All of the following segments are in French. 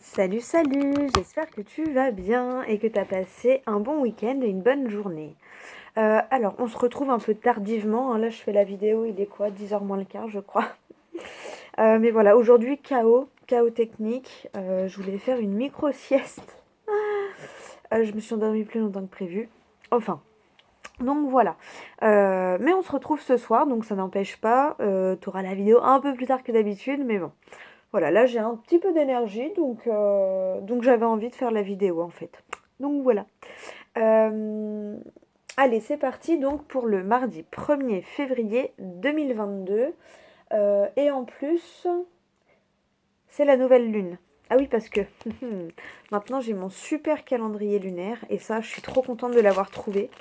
Salut, salut, j'espère que tu vas bien et que tu as passé un bon week-end et une bonne journée. Alors, on se retrouve un peu tardivement, hein. Là je fais la vidéo, il est quoi? 10h moins le quart je crois. Mais voilà, aujourd'hui chaos technique. Je voulais faire une micro-sieste. Je me suis endormie plus longtemps que prévu. Enfin, donc voilà. Mais on se retrouve ce soir, donc ça n'empêche pas. Tu auras la vidéo un peu plus tard que d'habitude, mais bon. Voilà, là j'ai un petit peu d'énergie, donc j'avais envie de faire la vidéo en fait. Donc voilà. Euh, Allez, c'est parti donc pour le mardi 1er février 2022. Et en plus, c'est la nouvelle lune. Ah oui, parce que maintenant j'ai mon super calendrier lunaire et ça, je suis trop contente de l'avoir trouvé.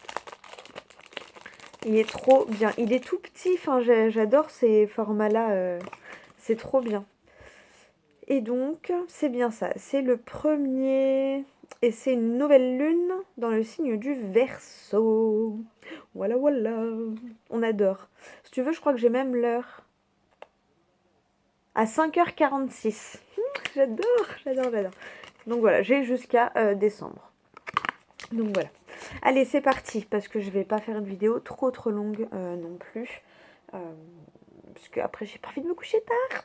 Il est trop bien. Il est tout petit, enfin j'adore ces formats-là. C'est trop bien. Et donc, c'est bien ça. C'est le premier. Et c'est une nouvelle lune dans le signe du Verseau. Voilà, voilà. On adore. Si tu veux, je crois que j'ai même l'heure. À 5h46. J'adore, j'adore, j'adore. Donc voilà, j'ai jusqu'à décembre. Donc voilà. Allez, c'est parti. Parce que je vais pas faire une vidéo trop longue non plus. Euh, parce que après, j'ai pas envie de me coucher tard.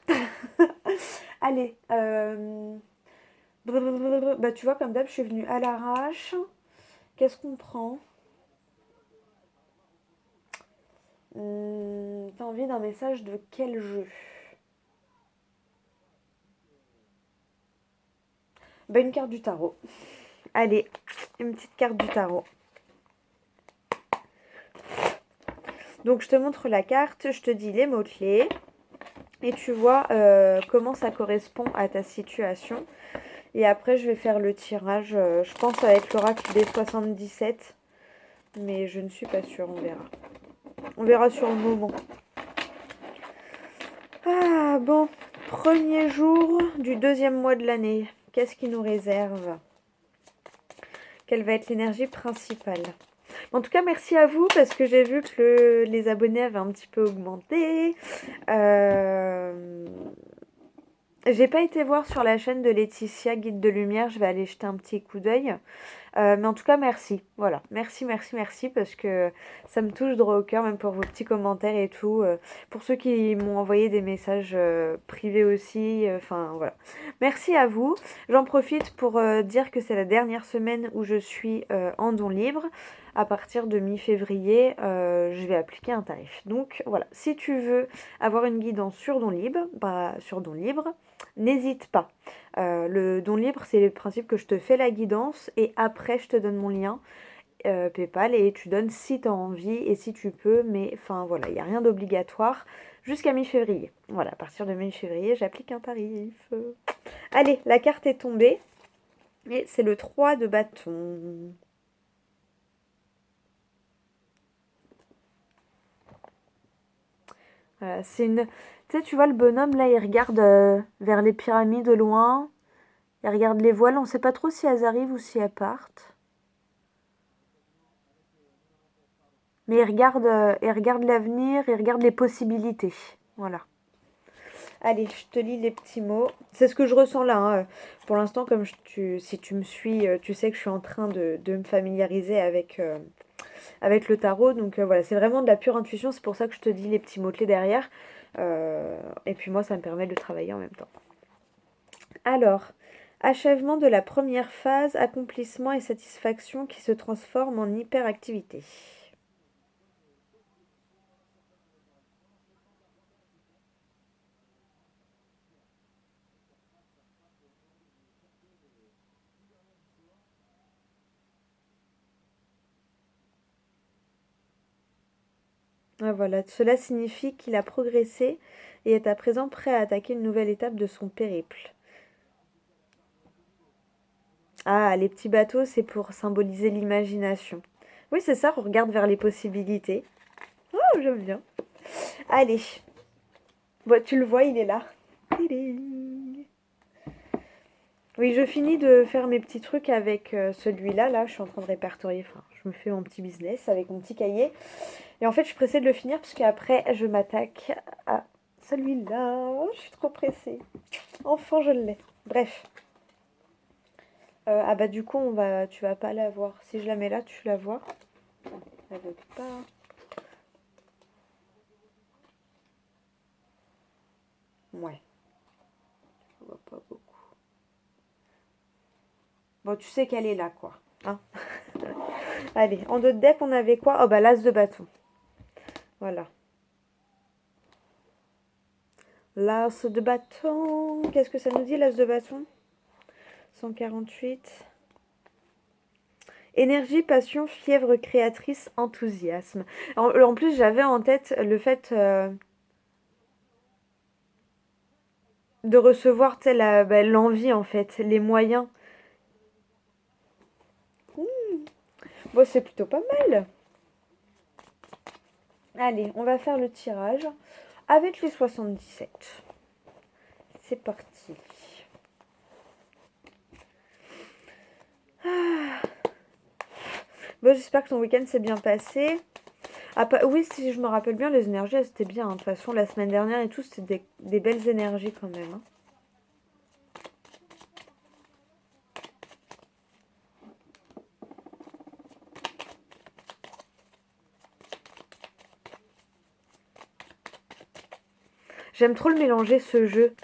Allez. Bah tu vois, comme d'hab, je suis venue à l'arrache. Qu'est-ce qu'on prend? T'as envie d'un message de quel jeu? Bah une carte du tarot. Allez, une petite carte du tarot. Donc je te montre la carte, je te dis les mots-clés. Et tu vois comment ça correspond à ta situation. Et après, je vais faire le tirage. Je pense que ça va être l'oracle des 77. Mais je ne suis pas sûre, on verra. On verra sur le moment. Ah bon, premier jour du deuxième mois de l'année. Qu'est-ce qui nous réserve? Quelle va être l'énergie principale? En tout cas, merci à vous parce que j'ai vu que les abonnés avaient un petit peu augmenté. Euh, J'ai pas été voir sur la chaîne de Laetitia Guide de Lumière. Je vais aller jeter un petit coup d'œil. Mais en tout cas, merci. Voilà, merci parce que ça me touche droit au cœur, même pour vos petits commentaires et tout. Pour ceux qui m'ont envoyé des messages privés aussi. Enfin, voilà. Merci à vous. J'en profite pour dire que c'est la dernière semaine où je suis en don libre. À partir de mi-février, je vais appliquer un tarif. Donc voilà, si tu veux avoir une guidance sur don libre, n'hésite pas. Le don libre, c'est le principe que je te fais la guidance et après je te donne mon lien PayPal et tu donnes si tu as envie et si tu peux, mais enfin voilà, il n'y a rien d'obligatoire jusqu'à mi-février. Voilà, à partir de mi-février, j'applique un tarif. Allez, la carte est tombée et c'est le 3 de bâton. Voilà, c'est une... Tu sais, tu vois le bonhomme là, il regarde vers les pyramides au loin, il regarde les voiles, on ne sait pas trop si elles arrivent ou si elles partent. Mais il regarde l'avenir, il regarde les possibilités. Voilà. Allez, je te lis les petits mots. C'est ce que je ressens là, hein. Pour l'instant, comme si tu me suis, tu sais que je suis en train de me familiariser avec le tarot. Donc voilà, c'est vraiment de la pure intuition. C'est pour ça que je te dis les petits mots-clés derrière. Et puis moi, ça me permet de travailler en même temps. Alors, achèvement de la première phase, accomplissement et satisfaction qui se transforme en hyperactivité. Ah, voilà, cela signifie qu'il a progressé et est à présent prêt à attaquer une nouvelle étape de son périple. Ah, les petits bateaux, c'est pour symboliser l'imagination. Oui, c'est ça, on regarde vers les possibilités. Oh, j'aime bien. Allez, bon, tu le vois, il est là. Tiding. Oui, je finis de faire mes petits trucs avec celui-là. Là, je suis en train de répertorier. Enfin, je me fais mon petit business avec mon petit cahier. Et en fait, je suis pressée de le finir parce qu'après, je m'attaque à celui-là. Oh, je suis trop pressée. Enfin, je l'ai. Bref. Ah bah du coup, tu vas pas la voir. Si je la mets là, tu la vois. Elle veut pas. Ouais, je vois pas beaucoup. Bon, tu sais qu'elle est là, quoi. Hein. Allez, en deux de deck, on avait quoi? Oh bah l'as de bâton. Voilà. L'as de bâton. Qu'est-ce que ça nous dit, l'as de bâton? 148. Énergie, passion, fièvre créatrice, enthousiasme. En plus, j'avais en tête le fait de recevoir l'envie, en fait, les moyens. Bon, c'est plutôt pas mal. Allez, on va faire le tirage avec les 77. C'est parti. Bon, j'espère que ton week-end s'est bien passé. Ah, oui, si je me rappelle bien, les énergies, elles étaient bien, hein. De toute façon, la semaine dernière et tout, c'était des belles énergies quand même, hein. J'aime trop le mélanger, ce jeu.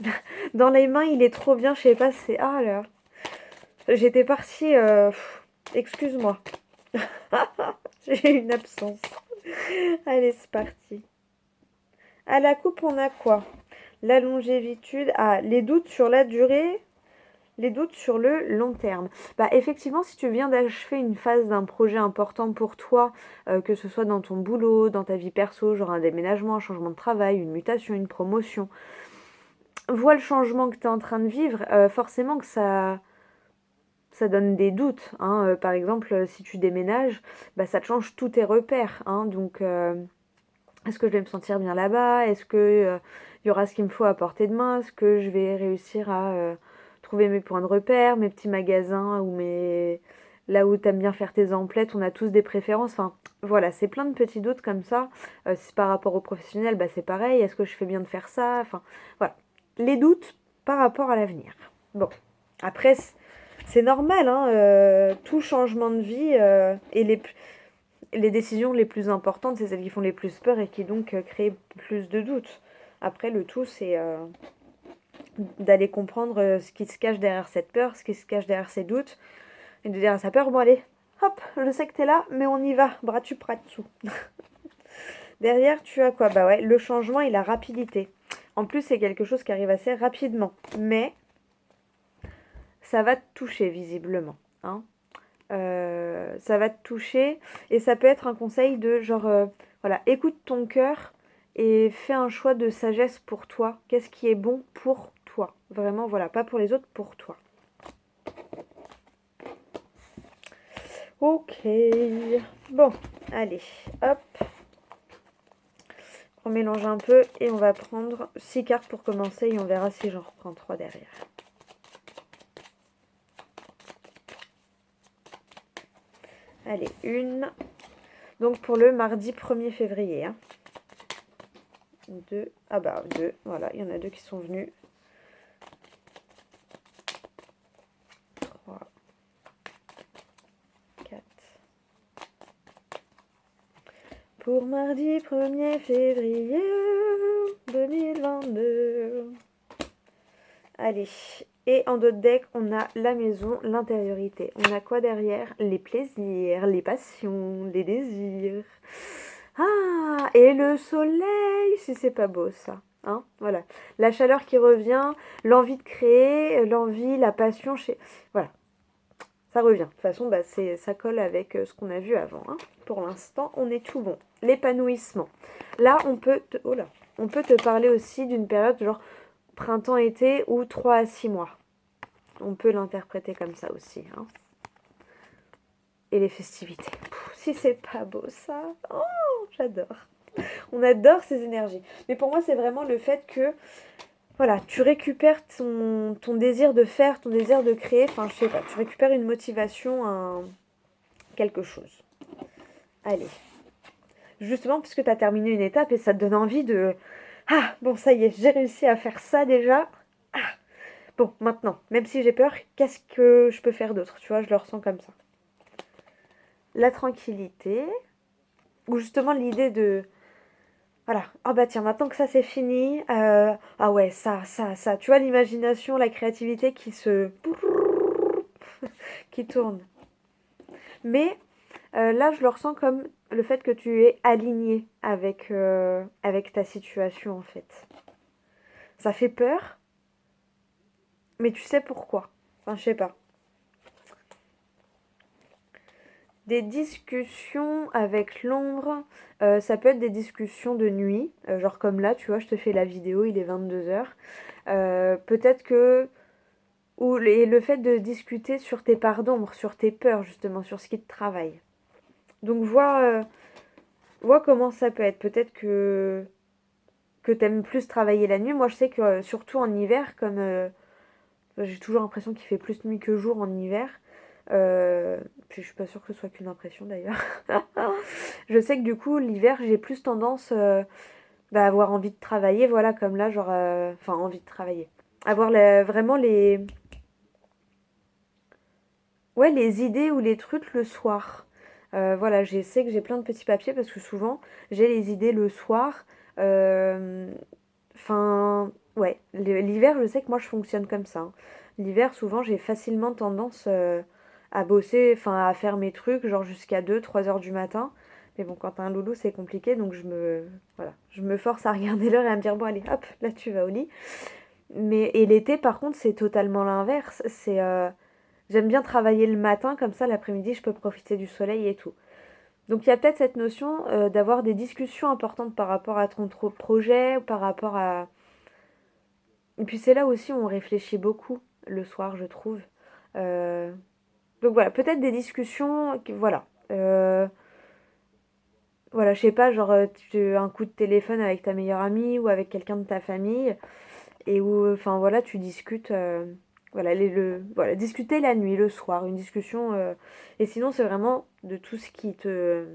Dans les mains, il est trop bien, je sais pas, c'est... Ah là, j'étais partie... Excuse-moi. J'ai une absence. Allez, c'est parti. À la coupe, on a quoi? La longévitude. Ah, les doutes sur la durée. Les doutes sur le long terme. Bah effectivement, si tu viens d'achever une phase d'un projet important pour toi, que ce soit dans ton boulot, dans ta vie perso, genre un déménagement, un changement de travail, une mutation, une promotion, vois le changement que tu es en train de vivre, forcément que ça donne des doutes, hein. Par exemple, si tu déménages, bah, ça te change tous tes repères, hein. Donc, est-ce que je vais me sentir bien là-bas? Est-ce que y aura ce qu'il me faut à portée de main? Est-ce que je vais réussir à trouver mes points de repère, mes petits magasins ou là où tu aimes bien faire tes emplettes? On a tous des préférences. Enfin, voilà, c'est plein de petits doutes comme ça. Si par rapport aux professionnels, bah, c'est pareil. Est-ce que je fais bien de faire ça? Enfin, voilà. Les doutes par rapport à l'avenir. Bon, après, c'est normal, hein, tout changement de vie et les décisions les plus importantes, c'est celles qui font les plus peur et qui donc créent plus de doutes. Après, le tout, c'est d'aller comprendre ce qui se cache derrière cette peur, ce qui se cache derrière ces doutes, et de dire à sa peur, bon allez, hop, je sais que t'es là, mais on y va, bras dessus, bras dessous. Derrière, tu as quoi? Bah ouais, le changement et la rapidité. En plus, c'est quelque chose qui arrive assez rapidement, mais ça va te toucher visiblement, hein. Ça va te toucher et ça peut être un conseil de genre, voilà, écoute ton cœur et fais un choix de sagesse pour toi. Qu'est-ce qui est bon pour toi? Vraiment, voilà, pas pour les autres, pour toi. Ok. Bon, allez, hop. On mélange un peu et on va prendre 6 cartes pour commencer et on verra si j'en reprends 3 derrière. Allez, une. Donc pour le mardi 1er février. Hein. 2. Ah bah 2. Voilà, il y en a 2 qui sont venus. 3. 4. Pour mardi 1er février 2022. Allez. Et en d'autres decks, on a la maison, l'intériorité. On a quoi derrière? Les plaisirs, les passions, les désirs. Ah, et le soleil, si c'est pas beau ça. Hein, voilà. La chaleur qui revient, l'envie de créer, l'envie, la passion. Voilà, ça revient. De toute façon, bah, ça colle avec ce qu'on a vu avant. Hein. Pour l'instant, on est tout bon. L'épanouissement. Là, on peut te parler aussi d'une période genre printemps-été ou 3 à 6 mois. On peut l'interpréter comme ça aussi. Hein. Et les festivités. Si c'est pas beau ça. Oh, j'adore. On adore ces énergies. Mais pour moi, c'est vraiment le fait que voilà, tu récupères ton désir de faire, ton désir de créer. Enfin, je sais pas, tu récupères une motivation, quelque chose. Allez. Justement, puisque tu as terminé une étape et ça te donne envie de... Ah, bon, ça y est, j'ai réussi à faire ça déjà. Ah, Bon, maintenant, même si j'ai peur, qu'est-ce que je peux faire d'autre? Tu vois, je le ressens comme ça. La tranquillité, ou justement l'idée de... Voilà, ah bah tiens, maintenant que ça c'est fini, ah ouais, ça, tu vois l'imagination, la créativité qui se... qui tourne. Mais là, je le ressens comme le fait que tu es aligné avec ta situation en fait. Ça fait peur, mais tu sais pourquoi. Enfin, je sais pas. Des discussions avec l'ombre, ça peut être des discussions de nuit, genre comme là, tu vois, je te fais la vidéo, il est 22h. Peut-être que... Ou le fait de discuter sur tes parts d'ombre, sur tes peurs justement, sur ce qui te travaille. Donc vois comment ça peut être. Peut-être que t'aimes plus travailler la nuit. Moi je sais que surtout en hiver, comme j'ai toujours l'impression qu'il fait plus nuit que jour en hiver. Puis je suis pas sûre que ce soit qu'une impression d'ailleurs. Je sais que du coup l'hiver j'ai plus tendance à avoir envie de travailler, voilà comme là genre, enfin envie de travailler. Avoir vraiment ouais, les idées ou les trucs le soir. Voilà, je sais que j'ai plein de petits papiers parce que souvent j'ai les idées le soir. Enfin, ouais, l'hiver, je sais que moi je fonctionne comme ça, hein. L'hiver, souvent j'ai facilement tendance à bosser, enfin à faire mes trucs, genre jusqu'à 2 3 heures du matin. Mais bon, quand t'as un loulou, c'est compliqué, donc voilà, je me force à regarder l'heure et à me dire, bon, allez, hop, là tu vas au lit. Et l'été, par contre, c'est totalement l'inverse. J'aime bien travailler le matin, comme ça l'après-midi je peux profiter du soleil et tout. Donc il y a peut-être cette notion d'avoir des discussions importantes par rapport à ton projet, ou par rapport à... Et puis c'est là aussi où on réfléchit beaucoup le soir, je trouve. Euh, Donc voilà, peut-être des discussions, voilà. Voilà, je sais pas, genre un coup de téléphone avec ta meilleure amie ou avec quelqu'un de ta famille et où, enfin voilà, tu discutes, voilà, voilà, discuter la nuit, le soir, une discussion. Et sinon, c'est vraiment de tout ce qui te,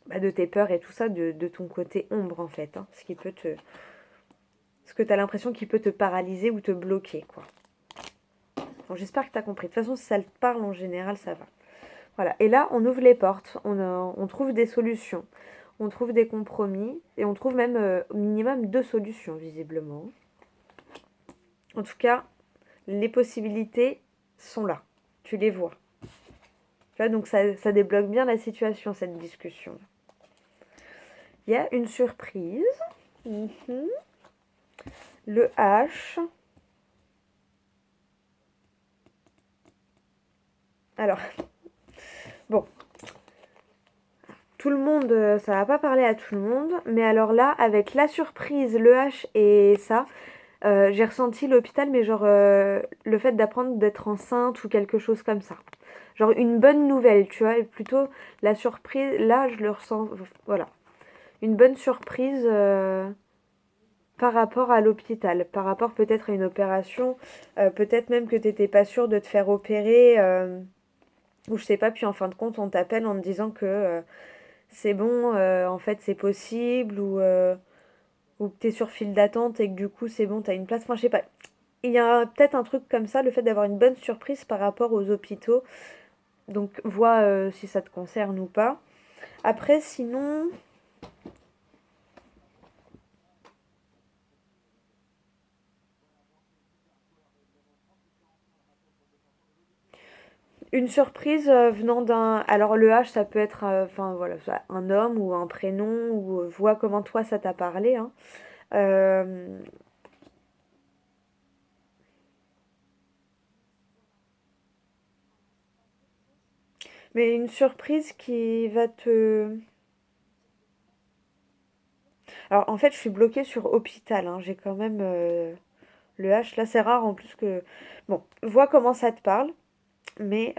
bah, de tes peurs et tout ça, de ton côté ombre en fait, hein, ce que tu as l'impression qui peut te paralyser ou te bloquer, quoi. Bon, j'espère que tu as compris. De toute façon, si ça te parle en général, ça va. Voilà. Et là, on ouvre les portes, on trouve des solutions, on trouve des compromis et on trouve même au minimum 2 solutions, visiblement. En tout cas, les possibilités sont là. Tu les vois. Tu vois, donc ça débloque bien la situation, cette discussion. Il y a une surprise. Mhm. Le H. Alors, bon, tout le monde, ça va pas parler à tout le monde, mais alors là, avec la surprise, le H et ça, j'ai ressenti l'hôpital, mais genre le fait d'apprendre d'être enceinte ou quelque chose comme ça. Genre une bonne nouvelle, tu vois, et plutôt la surprise, là je le ressens, voilà. Une bonne surprise par rapport à l'hôpital, par rapport peut-être à une opération, peut-être même que t'étais pas sûre de te faire opérer, ou je sais pas, puis en fin de compte on t'appelle en te disant que c'est bon, en fait c'est possible, ou que t'es sur file d'attente et que du coup c'est bon, t'as une place, enfin je sais pas. Il y a peut-être un truc comme ça, le fait d'avoir une bonne surprise par rapport aux hôpitaux. Donc vois si ça te concerne ou pas. Après sinon, une surprise venant d'un... Alors le H ça peut être enfin voilà, un homme ou un prénom, ou vois comment toi ça t'a parlé, hein. Euh, mais une surprise qui va te... Alors en fait je suis bloquée sur hôpital, hein. J'ai quand même le H. Là c'est rare en plus que... Bon, vois comment ça te parle. Mais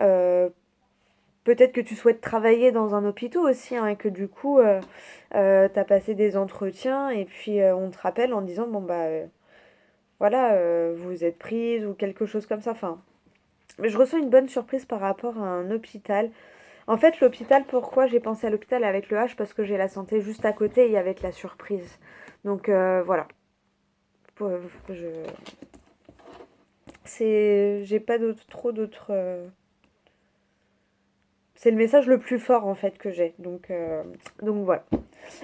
peut-être que tu souhaites travailler dans un hôpital aussi, hein, et que du coup, tu as passé des entretiens et puis on te rappelle en disant, bon, bah voilà, vous êtes prise ou quelque chose comme ça. Enfin, je ressens une bonne surprise par rapport à un hôpital. En fait, l'hôpital, pourquoi j'ai pensé à l'hôpital avec le H? Parce que j'ai la santé juste à côté et avec la surprise. Donc voilà. Je... J'ai pas trop d'autres... C'est le message le plus fort en fait que j'ai. Donc voilà.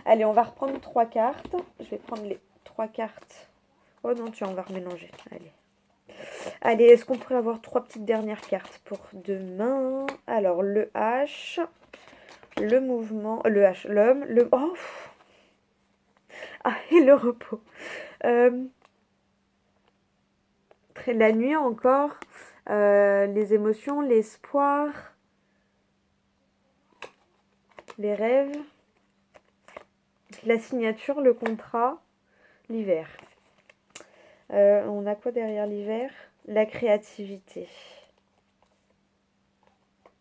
Allez, on va reprendre 3 cartes. Je vais prendre les 3 cartes. Oh non, tiens, on va remélanger. Allez. Allez, est-ce qu'on pourrait avoir 3 petites dernières cartes pour demain? Alors, le H, le mouvement, le H, l'homme, le... Oh ah, et le repos. Euh, la nuit encore, les émotions, l'espoir, les rêves, la signature, le contrat, l'hiver. On a quoi derrière l'hiver? La créativité.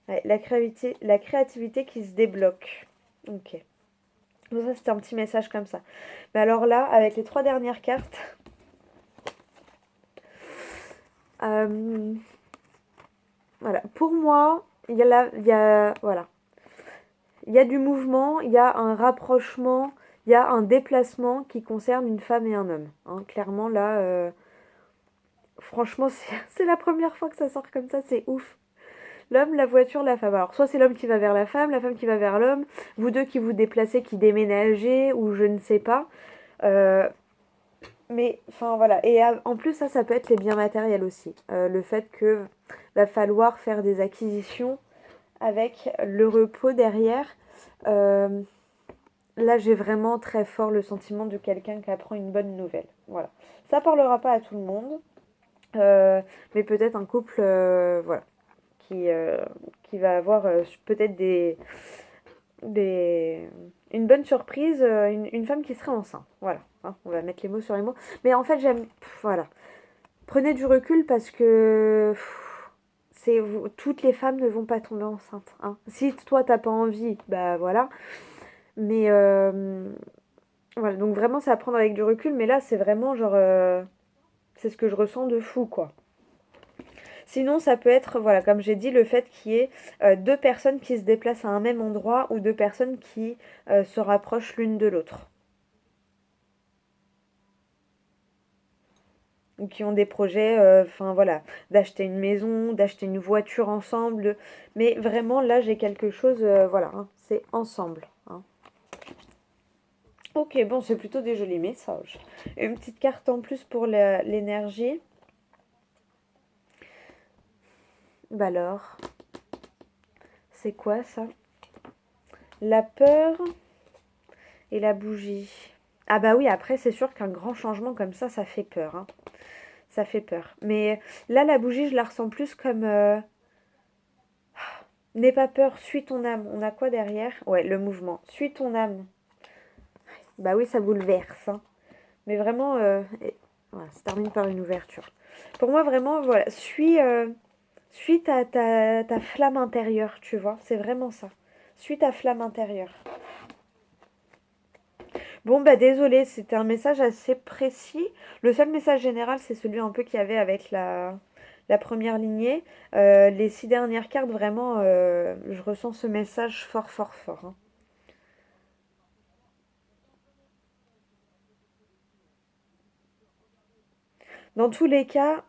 Ouais, la créativité qui se débloque. Ok. Donc ça, c'était un petit message comme ça. Mais alors là, avec les 3 dernières cartes, voilà. Pour moi, voilà. Il y a du mouvement, il y a un rapprochement, il y a un déplacement qui concerne une femme et un homme. Hein. Clairement, là, franchement, c'est la première fois que ça sort comme ça, c'est ouf. L'homme, la voiture, la femme. Alors, soit c'est l'homme qui va vers la femme qui va vers l'homme, vous deux qui vous déplacez, qui déménagez, ou je ne sais pas. Euh, mais, enfin, voilà. Et en plus, ça peut être les biens matériels aussi. Le fait que va falloir faire des acquisitions avec le repos derrière. Euh, Là, j'ai vraiment très fort le sentiment de quelqu'un qui apprend une bonne nouvelle. Voilà. Ça parlera pas à tout le monde, mais peut-être un couple, voilà, qui, euh, qui va avoir peut-être des, une bonne surprise, une femme qui serait enceinte. Voilà. Hein, on va mettre les mots sur les mots. Mais en fait, voilà. Prenez du recul parce que toutes les femmes ne vont pas tomber enceintes. Hein. Si toi, t'as pas envie, bah voilà. Mais voilà, donc vraiment, c'est à prendre avec du recul. Mais là, c'est vraiment genre, c'est ce que je ressens de fou, quoi. Sinon, ça peut être, voilà, comme j'ai dit, le fait qu'il y ait 2 personnes qui se déplacent à un même endroit ou 2 personnes qui se rapprochent l'une de l'autre. Ou qui ont des projets, enfin voilà, d'acheter une maison, d'acheter une voiture ensemble. Mais vraiment, là, j'ai quelque chose, voilà, hein, c'est ensemble. Hein. Ok, bon, c'est plutôt des jolis messages. Une petite carte en plus pour l'énergie. Bah alors, c'est quoi ça? La peur et la bougie. Ah bah oui, après, c'est sûr qu'un grand changement comme ça fait peur. Hein. Ça fait peur. Mais là, la bougie, je la ressens plus comme... N'aie pas peur, suis ton âme. On a quoi derrière? Ouais, le mouvement. Suis ton âme. Bah oui, ça bouleverse. Hein. Mais vraiment, voilà, ça termine par une ouverture. Pour moi, vraiment, voilà, suis ta flamme intérieure, tu vois. C'est vraiment ça. Suis ta flamme intérieure. Bon, bah désolé, c'était un message assez précis. Le seul message général, c'est celui un peu qu'il y avait avec la première lignée. Les 6 dernières cartes, vraiment, je ressens ce message fort, fort, fort. Hein. Dans tous les cas,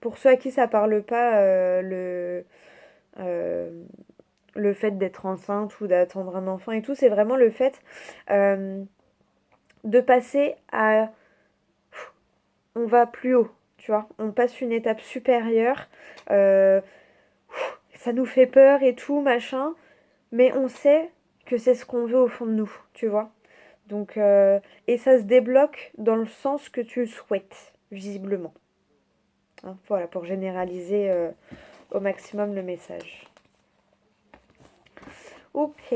pour ceux à qui ça parle pas, euh, le fait d'être enceinte ou d'attendre un enfant et tout, c'est vraiment le fait euh, de passer à... On va plus haut, tu vois. On passe une étape supérieure. Euh, Ça nous fait peur et tout, machin. Mais on sait que c'est ce qu'on veut au fond de nous, tu vois. Donc, et ça se débloque dans le sens que tu souhaites, visiblement. Hein, voilà, pour généraliser au maximum le message. Ok.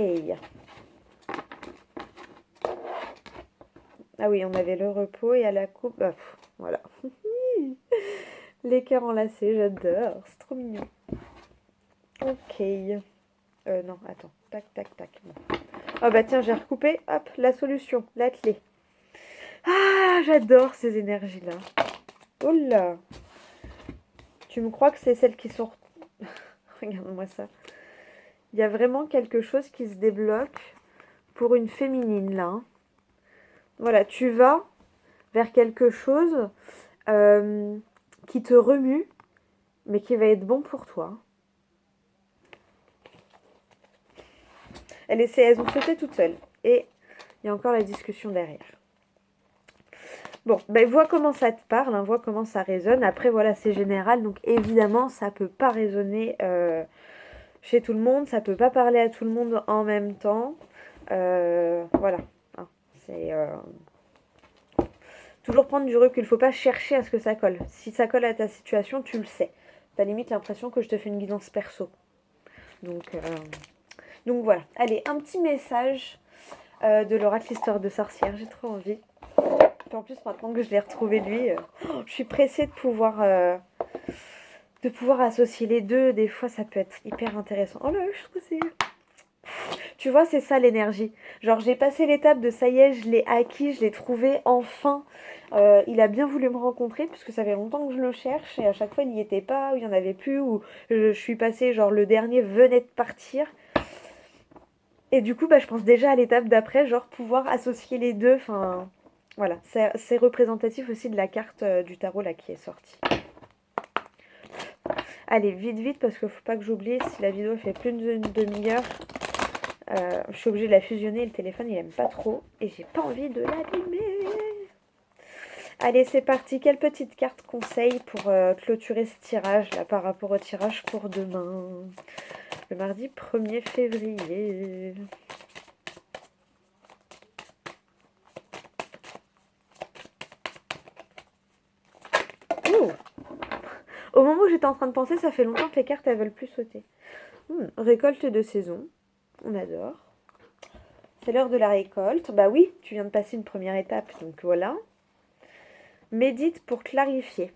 Ah oui, on avait le repos et à la coupe. Bah, voilà. Les cœurs enlacés, j'adore. C'est trop mignon. Ok. Non, attends. Tac, tac, tac. Bon. Oh bah tiens, j'ai recoupé. Hop, la solution, la clé. Ah, j'adore ces énergies-là. Oh là. Tu me crois que c'est celles qui sont... Regarde-moi ça. Il y a vraiment quelque chose qui se débloque pour une féminine là. Hein. Voilà, tu vas vers quelque chose euh, qui te remue, mais qui va être bon pour toi. Elles ont sauté toutes seules. Et il y a encore la discussion derrière. Bon, ben vois comment ça te parle, hein, vois comment ça résonne. Après, voilà, c'est général, donc évidemment, ça peut pas résonner chez tout le monde, ça peut pas parler à tout le monde en même temps. Voilà, hein, c'est toujours prendre du recul. Faut pas chercher à ce que ça colle. Si ça colle à ta situation, tu le sais. T'as limite l'impression que je te fais une guidance perso. Donc voilà. Allez, un petit message de l'oracle Histoire de sorcière. J'ai trop envie. Puis en plus, maintenant que je l'ai retrouvé lui, je suis pressée de pouvoir associer les deux. Des fois, ça peut être hyper intéressant. Oh là, je trouve que c'est... Tu vois, c'est ça l'énergie. Genre, j'ai passé l'étape de ça y est, je l'ai acquis, je l'ai trouvé enfin. Il a bien voulu me rencontrer, puisque ça fait longtemps que je le cherche, et à chaque fois, il n'y était pas, ou il n'y en avait plus, ou je suis passée, genre, le dernier venait de partir. Et du coup, bah, je pense déjà à l'étape d'après, genre, pouvoir associer les deux. Enfin, voilà, c'est représentatif aussi de la carte du tarot, là, qui est sortie. Allez, vite, vite, parce qu'il faut pas que j'oublie, si la vidéo fait plus d'une demi-heure, je suis obligée de la fusionner, le téléphone il aime pas trop et j'ai pas envie de l'abîmer. Allez, c'est parti. Quelle petite carte conseil pour clôturer ce tirage là par rapport au tirage pour demain, le mardi 1er février. Ouh. Au moment où j'étais en train de penser, ça fait longtemps que les cartes elles veulent plus sauter. Récolte de saison, on adore. C'est l'heure de la récolte. Bah oui, tu viens de passer une première étape, donc voilà. Médite pour clarifier.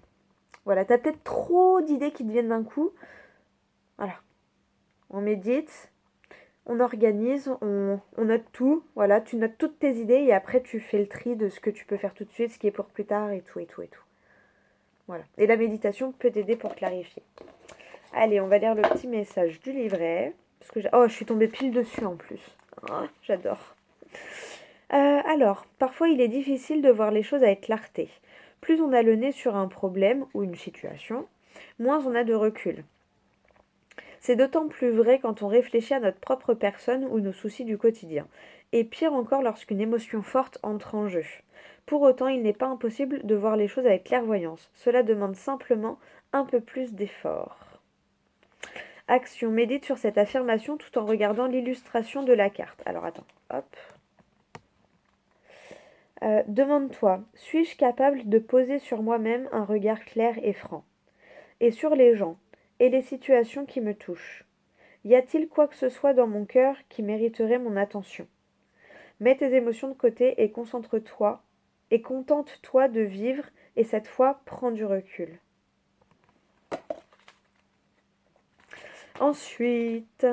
Voilà, t'as peut-être trop d'idées qui te viennent d'un coup. Voilà, on médite, on organise, on note tout. Voilà, tu notes toutes tes idées et après tu fais le tri de ce que tu peux faire tout de suite, ce qui est pour plus tard et tout et tout et tout. Voilà, et la méditation peut t'aider pour clarifier. Allez, on va lire le petit message du livret. Parce que je suis tombée pile dessus en plus. Oh, j'adore. Alors, parfois il est difficile de voir les choses avec clarté. Plus on a le nez sur un problème ou une situation, moins on a de recul. C'est d'autant plus vrai quand on réfléchit à notre propre personne ou nos soucis du quotidien. Et pire encore lorsqu'une émotion forte entre en jeu. Pour autant, il n'est pas impossible de voir les choses avec clairvoyance. Cela demande simplement un peu plus d'effort. Action. Médite sur cette affirmation tout en regardant l'illustration de la carte. Alors attends, hop. Demande-toi, suis-je capable de poser sur moi-même un regard clair et franc, et sur les gens et les situations qui me touchent? Y a-t-il quoi que ce soit dans mon cœur qui mériterait mon attention? Mets tes émotions de côté et concentre-toi et contente-toi de vivre et cette fois prends du recul. Ensuite,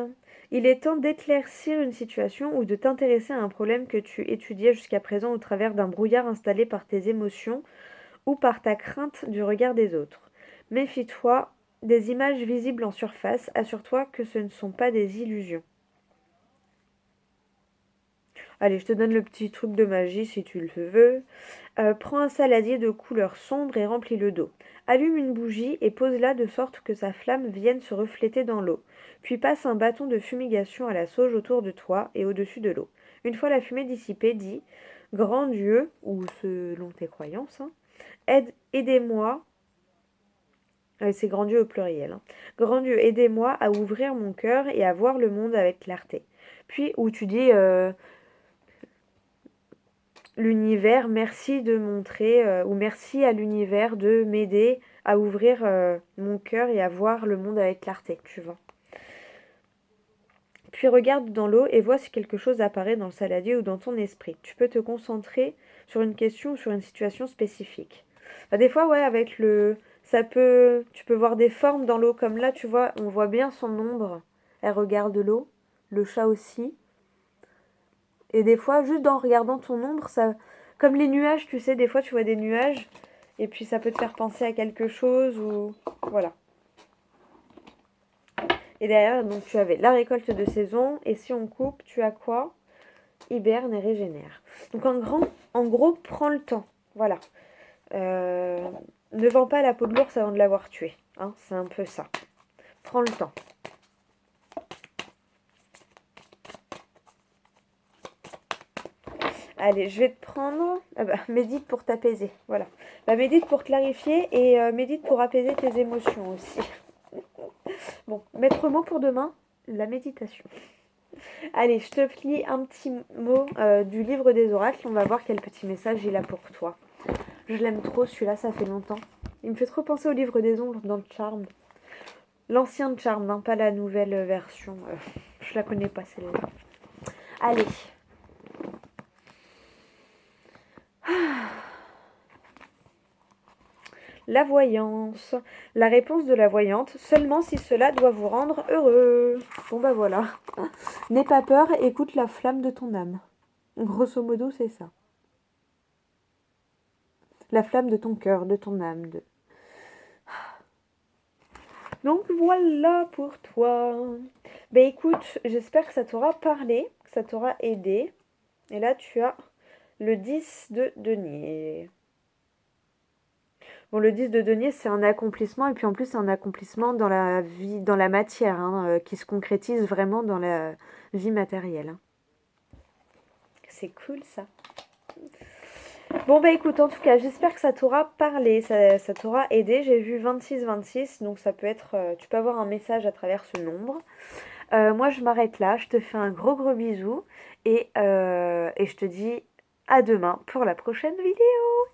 il est temps d'éclaircir une situation ou de t'intéresser à un problème que tu étudiais jusqu'à présent au travers d'un brouillard installé par tes émotions ou par ta crainte du regard des autres. Méfie-toi des images visibles en surface, assure-toi que ce ne sont pas des illusions. Allez, je te donne le petit truc de magie si tu le veux. Prends un saladier de couleur sombre et remplis-le d'eau. Allume une bougie et pose-la de sorte que sa flamme vienne se refléter dans l'eau. Puis passe un bâton de fumigation à la sauge autour de toi et au-dessus de l'eau. Une fois la fumée dissipée, dis « Grand Dieu » ou selon tes croyances, hein, aidez-moi. C'est grand Dieu au pluriel. Hein. Grand Dieu, aidez-moi à ouvrir mon cœur et à voir le monde avec clarté. Puis, où tu dis l'univers, merci de montrer, ou merci à l'univers de m'aider à ouvrir mon cœur et à voir le monde avec clarté, tu vois. Puis regarde dans l'eau et vois si quelque chose apparaît dans le saladier ou dans ton esprit. Tu peux te concentrer sur une question ou sur une situation spécifique. Bah, des fois, ouais, avec le... Tu peux voir des formes dans l'eau, comme là, tu vois, on voit bien son ombre. Elle regarde l'eau, le chat aussi. Et des fois, juste en regardant ton ombre, ça... Comme les nuages, tu sais, des fois, tu vois des nuages, et puis ça peut te faire penser à quelque chose, ou... Voilà. Et derrière, donc, tu avais la récolte de saison, et si on coupe, tu as quoi? Hiberne et régénère. Donc, en gros, prends le temps. Voilà. Ne vends pas la peau de l'ours avant de l'avoir tué. Hein, c'est un peu ça. Prends le temps. Allez, je vais te prendre... Ah bah, médite pour t'apaiser. Voilà. Bah, médite pour clarifier et médite pour apaiser tes émotions aussi. Bon, maître mot pour demain, la méditation. Allez, je te lis un petit mot du livre des oracles. On va voir quel petit message il a pour toi. Je l'aime trop, celui-là, ça fait longtemps. Il me fait trop penser au livre des ombres dans le Charme. L'ancien Charme, hein, pas la nouvelle version. Je la connais pas, celle-là. Allez. La voyance. La réponse de la voyante, seulement si cela doit vous rendre heureux. Bon bah voilà. N'aie pas peur, écoute la flamme de ton âme. Grosso modo, c'est ça. La flamme de ton cœur, de ton âme. Donc voilà pour toi. Ben écoute, j'espère que ça t'aura parlé, que ça t'aura aidé. Et là, tu as le 10 de denier. Bon, le 10 de denier, c'est un accomplissement. Et puis en plus, c'est un accomplissement dans la vie, dans la matière, hein, qui se concrétise vraiment dans la vie matérielle. Hein. C'est cool ça. Bon bah écoute, en tout cas, j'espère que ça t'aura parlé, ça t'aura aidé. J'ai vu 26-26, donc ça peut être... tu peux avoir un message à travers ce nombre. Moi, je m'arrête là. Je te fais un gros gros bisou. Et je te dis à demain pour la prochaine vidéo.